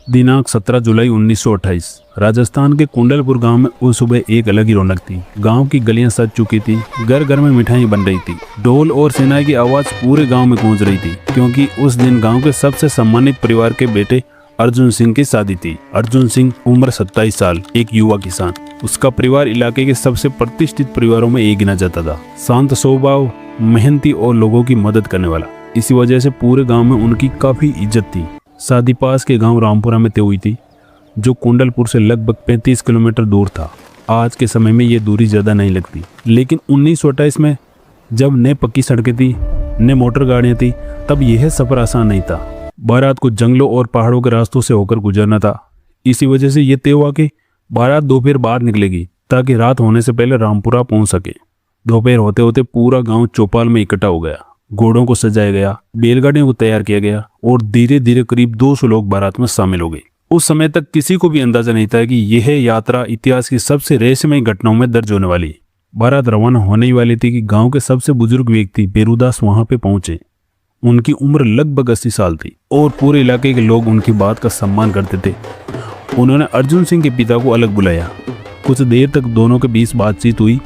दिनांक 17 जुलाई 1928 राजस्थान के कुंडलपुर गांव में उस सुबह एक अलग ही रौनक थी। गांव की गलियां सज चुकी थी, घर घर में मिठाई बन रही थी, ढोल और सेनाई की आवाज पूरे गांव में गूंज रही थी, क्योंकि उस दिन गांव के सबसे सम्मानित परिवार के बेटे अर्जुन सिंह की शादी थी। अर्जुन सिंह उम्र 27 साल, एक युवा किसान। उसका परिवार इलाके के सबसे प्रतिष्ठित परिवारों में एक गिना जाता था। शांत स्वभाव, मेहनती और लोगों की मदद करने वाला। इसी वजह से पूरे गांव में उनकी काफी इज्जत थी। शादी पास के गांव रामपुरा में तय हुई थी, जो कुंडलपुर से लगभग 35 किलोमीटर दूर था। आज के समय में ये दूरी ज्यादा नहीं लगती, लेकिन 1928 में जब नए पक्की सड़कें थी, नए मोटर गाड़ियां थी, तब यह सफर आसान नहीं था। बारात को जंगलों और पहाड़ों के रास्तों से होकर गुजरना था। इसी वजह से ये तय हुआ कि बारात दोपहर बाहर निकलेगी, ताकि रात होने से पहले रामपुरा पहुंच सके। दोपहर होते होते पूरा गांव चौपाल में इकट्ठा हो गया। घोड़ों को सजाया गया, बैलगाड़ियों को तैयार किया गया और धीरे धीरे करीब 200 लोग बारात में शामिल हो गए। उस समय तक किसी को भी अंदाजा नहीं था कि यह यात्रा इतिहास की सबसे रहस्यमय घटनाओं में दर्ज होने वाली। बारात रवाना होने ही वाली थी कि गांव के सबसे बुजुर्ग व्यक्ति बेरूदास वहां पे पहुंचे। उनकी उम्र लगभग 80 साल थी और पूरे इलाके के लोग उनकी बात का सम्मान करते थे। उन्होंने अर्जुन सिंह के पिता को अलग बुलाया। कुछ देर तक दोनों के बीच बातचीत हुई,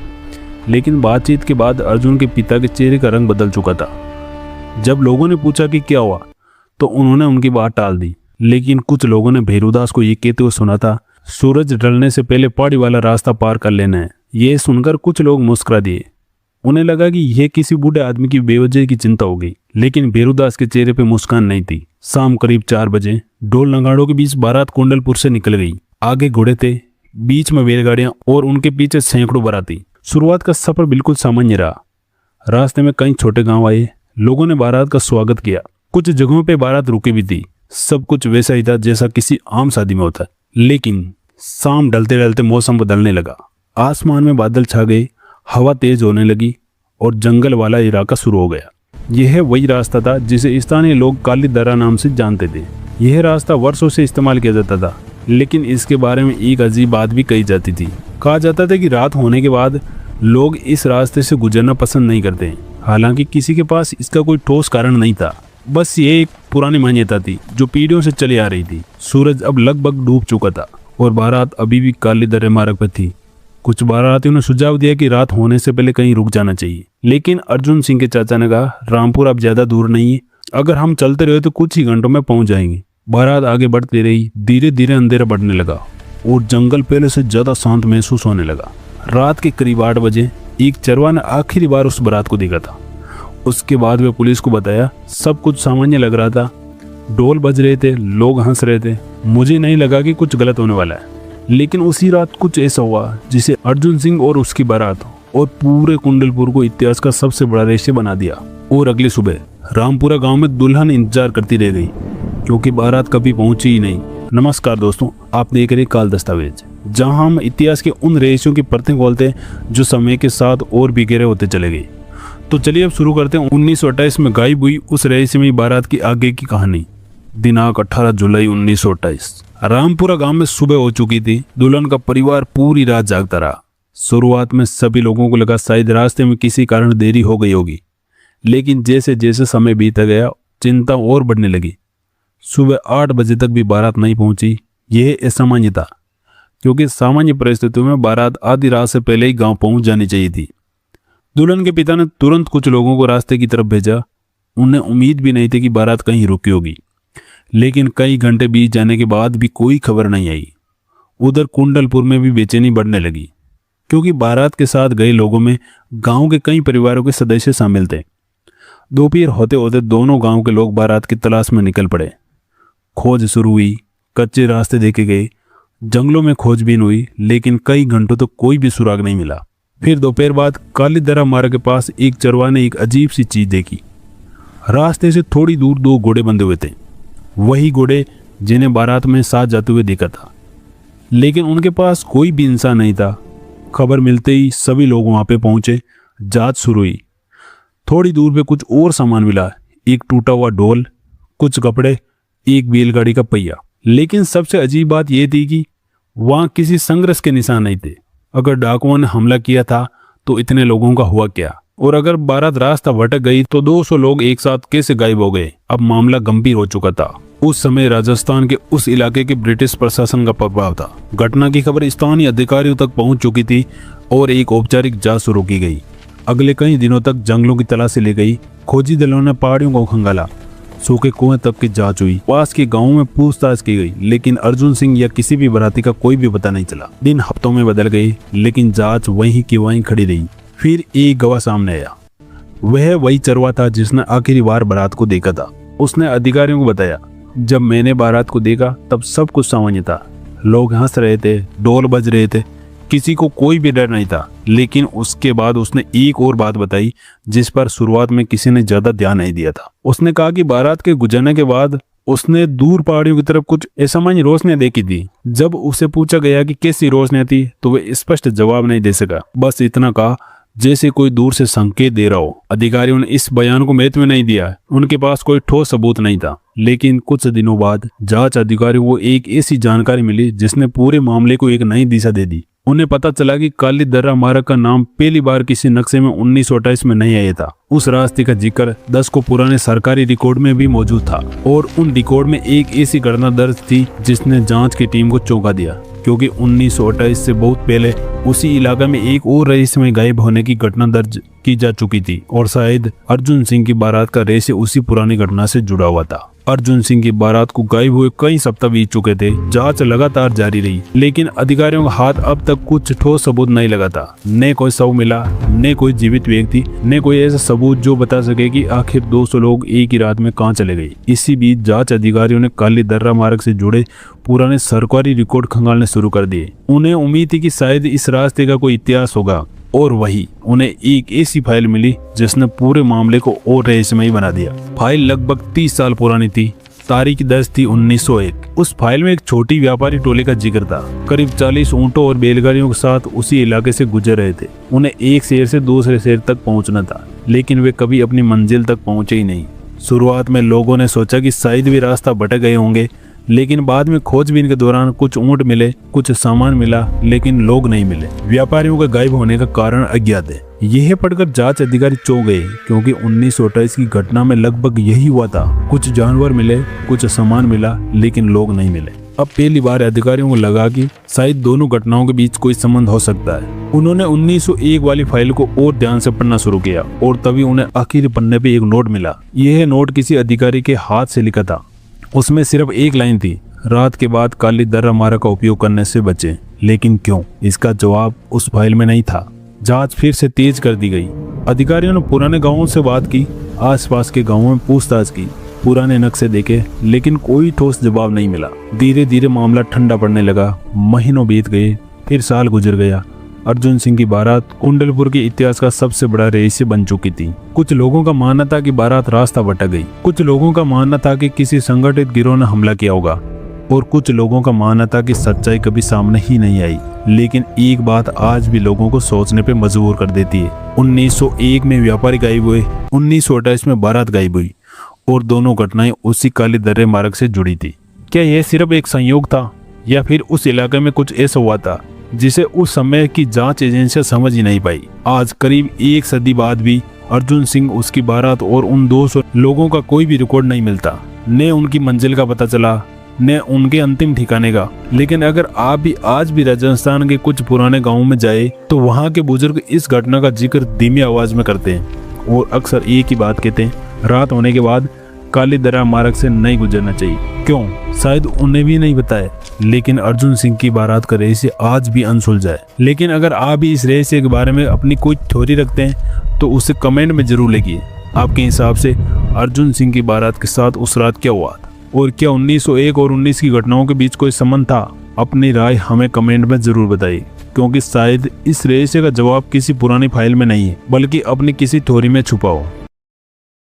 लेकिन बातचीत के बाद अर्जुन के पिता के चेहरे का रंग बदल चुका था। जब लोगों ने पूछा कि क्या हुआ, तो उन्होंने उनकी बात टाल दी। लेकिन कुछ लोगों ने भैरूदास को ये कहते हुए सुना था, सूरज ढलने से पहले पहाड़ी वाला रास्ता पार कर लेना है। ये सुनकर कुछ लोग मुस्कुरा दिए। उन्हें लगा कि यह किसी बूढ़े आदमी की बेवजह की चिंता हो गई, लेकिन भैरूदास के चेहरे पे मुस्कान नहीं थी। शाम करीब 4 बजे ढोल नगाड़ों के बीच बारात कुंडलपुर से निकल गई। आगे घोड़े थे, बीच में बैलगाड़ियां और उनके पीछे सैकड़ों बाराती। शुरुआत का सफर बिल्कुल सामान्य रहा। रास्ते में कई छोटे गांव आए। लोगों ने बारात का स्वागत किया। कुछ जगहों पे बारात रुकी भी थी। सब कुछ वैसा ही था जैसा किसी आम शादी में होता है। लेकिन शाम ढलते ढलते मौसम बदलने लगा। आसमान में बादल छा गए, हवा तेज होने लगी और जंगल वाला इलाका शुरू हो गया। यह वही रास्ता था जिसे स्थानीय लोग काली दर्रा नाम से जानते थे। यह रास्ता वर्षों से इस्तेमाल किया जाता था, लेकिन इसके बारे में एक अजीब बात भी कही जाती थी। कहा जाता था कि रात होने के बाद लोग इस रास्ते से गुजरना पसंद नहीं करते। हालांकि किसी के पास इसका कोई ठोस कारण नहीं था, बस ये एक पुरानी मान्यता थी जो पीढ़ियों से चली आ रही थी। सूरज अब लगभग डूब चुका था और बारात अभी भी काली दर्रे मार्ग पर थी। कुछ बारातियों ने सुझाव दिया कि रात होने से पहले कहीं रुक जाना चाहिए, लेकिन अर्जुन सिंह के चाचा ने कहा, रामपुर अब ज्यादा दूर नहीं है, अगर हम चलते रहे तो कुछ ही घंटों में पहुंच जाएंगे। बारात आगे बढ़ती रही। धीरे धीरे अंधेरा बढ़ने लगा और जंगल पहले से ज्यादा शांत महसूस होने लगा। रात के करीब 8 बजे एक चरवा ने आखिरी बार उस बारात को देखा था। उसके बाद वे पुलिस को बताया। सब कुछ सामान्य लग रहा था। ढोल बज रहे थे, लोग हंस रहे थे। मुझे नहीं लगा कि कुछ गलत होने वाला है, लेकिन उसी रात कुछ ऐसा हुआ जिसे अर्जुन सिंह और उसकी बारात और पूरे कुंडलपुर को इतिहास का सबसे बड़ा रहस्य बना दिया। और अगली सुबह रामपुरा गांव में दुल्हन इंतजार करती रह गई, क्योंकि बारात कभी पहुंची ही नहीं। नमस्कार दोस्तों, आप देख रहे काल दस्तावेज, जहां हम इतिहास के उन रहस्यों की परतें खोलते हैं जो समय के साथ और भी गहरे होते चले गए। तो चलिए अब शुरू करते हैं 1928 में गायब हुई उस रहस्यमयी बारात की आगे की कहानी। दिनांक 18 जुलाई 1928 रामपुरा गांव में सुबह हो चुकी थी। दुल्हन का परिवार पूरी रात जागता रहा। शुरुआत में सभी लोगों को लगा शायद रास्ते में किसी कारण देरी हो गई होगी, लेकिन जैसे जैसे समय बीता गया चिंता और बढ़ने लगी। सुबह 8 बजे तक भी बारात नहीं पहुंची। यह असामान्य था, क्योंकि सामान्य परिस्थितियों में बारात आधी रात से पहले ही गांव पहुंच जानी चाहिए थी। दुल्हन के पिता ने तुरंत कुछ लोगों को रास्ते की तरफ भेजा। उन्हें उम्मीद भी नहीं थी कि बारात कहीं रुकी होगी, लेकिन कई घंटे बीत जाने के बाद भी कोई खबर नहीं आई। उधर कुंडलपुर में भी बेचैनी बढ़ने लगी, क्योंकि बारात के साथ गए लोगों में गांव के कई परिवारों के सदस्य शामिल थे। दोपहर होते होते दोनों गांव के लोग बारात की तलाश में निकल पड़े। खोज शुरू हुई। कच्चे रास्ते देखे गए, जंगलों में खोजबीन हुई, लेकिन कई घंटों तक कोई भी सुराग नहीं मिला। फिर दोपहर बाद काली दर्रा मार्ग के पास एक चरवा ने एक अजीब सी चीज देखी। रास्ते से थोड़ी दूर 2 घोड़े बंधे हुए थे, वही घोड़े जिन्हें बारात में साथ जाते हुए देखा था, लेकिन उनके पास कोई भी इंसान नहीं था। खबर मिलते ही सभी लोग वहां पे पहुंचे। जांच शुरू हुई। थोड़ी दूर पे कुछ और सामान मिला, एक टूटा हुआ ढोल, कुछ कपड़े, एक बैलगाड़ी का पहिया। लेकिन सबसे अजीब बात यह थी कि वहां किसी संघर्ष के निशान नहीं थे। अगर डाकुओं ने हमला किया था तो इतने लोगों का हुआ क्या? और अगर बारात रास्ता भटक गई तो 200 लोग एक साथ कैसे गायब हो गए? अब मामला गंभीर हो चुका था। उस समय राजस्थान के उस इलाके के ब्रिटिश प्रशासन का प्रभाव था। घटना की खबर स्थानीय अधिकारियों तक पहुंच चुकी थी और एक औपचारिक जांच शुरू की गई। अगले कई दिनों तक जंगलों की तलाशी ली गई। खोजी दलों ने पहाड़ियों को खंगाला, सूखे कुएं तक की जांच हुई, पास के गांवों में पूछताछ की गई, लेकिन अर्जुन सिंह या किसी भी बराती का कोई भी पता नहीं चला। दिन हफ्तों में बदल गए, लेकिन जांच वहीं की वहीं खड़ी रही। फिर एक गवाह सामने आया। वह वही चरवा था जिसने आखिरी बार बारात को देखा था। उसने अधिकारियों को बताया, जब मैंने बारात को देखा तब सब कुछ सामान्य था। लोग हंस रहे थे, ढोल बज रहे थे, किसी को कोई भी डर नहीं था। लेकिन उसके बाद उसने एक और बात बताई जिस पर शुरुआत में किसी ने ज्यादा ध्यान नहीं दिया था। उसने कहा कि बारात के गुजरने के बाद उसने दूर पहाड़ियों की तरफ कुछ असामान्य रोशनियां देखी थी। जब उसे पूछा गया कि कैसी रोशनियां थी तो वह स्पष्ट जवाब नहीं दे सका। बस इतना कहा जैसे कोई दूर से संकेत दे रहा हो। अधिकारियों ने इस बयान को महत्व नहीं दिया। उनके पास कोई ठोस सबूत नहीं था। लेकिन कुछ दिनों बाद जांच अधिकारियों को एक ऐसी जानकारी मिली जिसने पूरे मामले को एक नई दिशा दे दी। उन्हें पता चला कि काली दर्रा मार्ग का नाम पहली बार किसी नक्शे में 1928 में नहीं आया था। उस रास्ते का जिक्र 10 को पुराने सरकारी रिकॉर्ड में भी मौजूद था और उन रिकॉर्ड में एक ऐसी घटना दर्ज थी जिसने जांच की टीम को चौंका दिया, क्योंकि 1928 से बहुत पहले उसी इलाके में एक और रहस्यमय गायब होने की घटना दर्ज की जा चुकी थी और शायद अर्जुन सिंह की बारात का रहस्य उसी पुरानी घटना से जुड़ा हुआ था। अर्जुन सिंह की बारात को गायब हुए कई सप्ताह बीत चुके थे। जांच लगातार जारी रही, लेकिन अधिकारियों का हाथ अब तक कुछ ठोस सबूत नहीं लगा था। न कोई शव मिला, न कोई जीवित व्यक्ति, न कोई ऐसा सबूत जो बता सके कि आखिर 200 लोग एक ही रात में कहां चले गए। इसी बीच जांच अधिकारियों ने काली दर्रा मार्ग से जुड़े पुराने सरकारी रिकॉर्ड खंगालने शुरू कर दिए। उन्हें उम्मीद थी कि शायद इस रास्ते का कोई इतिहास होगा, और वही उन्हें एक ऐसी फाइल मिली जिसने पूरे मामले को और रहस्यमय बना दिया। फाइल लगभग 30 साल पुरानी थी। तारीख दर्ज थी 1901। उस फाइल में एक छोटी व्यापारी टोले का जिक्र था। करीब 40 ऊंटों और बैलगाड़ियों के साथ उसी इलाके से गुजर रहे थे। उन्हें एक शहर से दूसरे शहर तक पहुंचना था, लेकिन वे कभी अपनी मंजिल तक पहुंचे ही नहीं। शुरुआत में लोगों ने सोचा कि शायद वे रास्ता भटक गए होंगे, लेकिन बाद में खोजबीन के दौरान कुछ ऊंट मिले, कुछ सामान मिला, लेकिन लोग नहीं मिले। व्यापारियों के गायब होने का कारण अज्ञात है। यह पढ़कर जांच अधिकारी चौंक गए, क्योंकि 1928 की घटना में लगभग यही हुआ था। कुछ जानवर मिले, कुछ सामान मिला, लेकिन लोग नहीं मिले। अब पहली बार अधिकारियों को लगा कि शायद दोनों घटनाओं के बीच कोई संबंध हो सकता है। उन्होंने 1901 वाली फाइल को और ध्यान से पढ़ना शुरू किया और तभी उन्हें आखिरी पन्ने पे एक नोट मिला। यह नोट किसी अधिकारी के हाथ से लिखा था। उसमें सिर्फ एक लाइन थी, रात के बाद काली दर्रा मार्ग का उपयोग करने से बचें। लेकिन क्यों? इसका जवाब उस फाइल में नहीं था। जांच फिर से तेज कर दी गई। अधिकारियों ने पुराने गांवों से बात की, आसपास के गांवों में पूछताछ की, पुराने नक्शे देखे, लेकिन कोई ठोस जवाब नहीं मिला। धीरे धीरे मामला ठंडा पड़ने लगा। महीनों बीत गए, फिर साल गुजर गया। अर्जुन सिंह की बारात कुंडलपुर के इतिहास का सबसे बड़ा रहस्य बन चुकी थी। कुछ लोगों का मानना था कि बारात रास्ता भटक गई, कुछ लोगों का मानना था कि किसी संगठित गिरोह ने हमला किया होगा, और कुछ लोगों का मानना था कि सच्चाई कभी सामने ही नहीं आई। लेकिन एक बात आज भी लोगों को सोचने पे मजबूर कर देती है। 1901 में व्यापारी गायब हुए, 1928 में बारात गायब हुई, और दोनों घटनाएं उसी काली दर्रे मार्ग से जुड़ी थी। क्या यह सिर्फ एक संयोग था, या फिर उस इलाके में कुछ ऐसा हुआ था जिसे उस समय की जांच एजेंसियां समझ ही नहीं पाई? आज करीब एक सदी बाद भी अर्जुन सिंह, उसकी बारात और उन 200 लोगों का कोई भी रिकॉर्ड नहीं मिलता। न उनकी मंजिल का पता चला, न उनके अंतिम ठिकाने का। लेकिन अगर आप भी आज भी राजस्थान के कुछ पुराने गांवों में जाए तो वहां के बुजुर्ग इस घटना का जिक्र धीमी आवाज में करते हैं और अक्सर एक ही बात कहते हैं, रात होने के बाद काली दर्रा मार्ग से नहीं गुजरना चाहिए। क्यों? शायद उन्हें भी नहीं बताया, लेकिन अर्जुन सिंह की बारात का रहस्य आज भी अनसुलझा है। लेकिन अगर आप भी इस रहस्य के बारे में अपनी कोई थ्योरी रखते हैं तो उसे कमेंट में जरूर लिखिए। आपके हिसाब से अर्जुन सिंह की बारात के साथ उस रात क्या हुआ था, और क्या 1901 और 19 की घटनाओं के बीच कोई संबंध था? अपनी राय हमें कमेंट में जरूर बताइए, क्योंकि शायद इस रहस्य का जवाब किसी पुरानी फाइल में नहीं है, बल्कि अपनी किसी थ्योरी में छुपा हो।